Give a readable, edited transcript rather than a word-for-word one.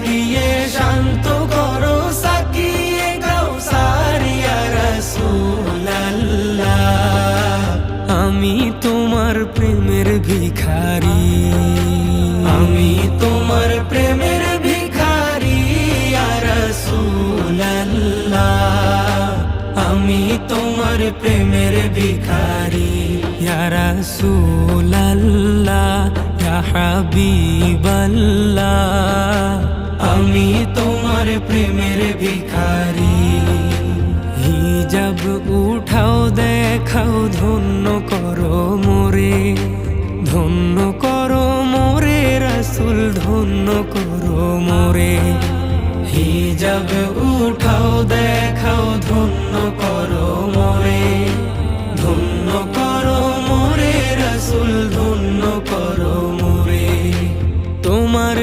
দিয়ে শান্ত করো সাকিয়ে কাউসার ইয়া রাসূলুল্লাহ। আমি তোমার প্রেমের ভিখারি, আমি তোমার প্রেমের ভিখারি ইয়া রাসূলুল্লাহ। আমি তোমার প্রেমের ভিখারি ইয়া রাসূলুল্লাহ ইয়া হাবিবাল্লাহ। আমি তোমার প্রেমের ভিখারি। হিজাব উঠাও দেখাও ধন্য করো মোরে, ধন্য করো মোরে রাসূল ধন্য করো মোরে। হিজাব উঠাও দেখাও ধন্য করো মোরে, ধন্য করো মোরে রাসূল ধন্য করো মোরে। তোমার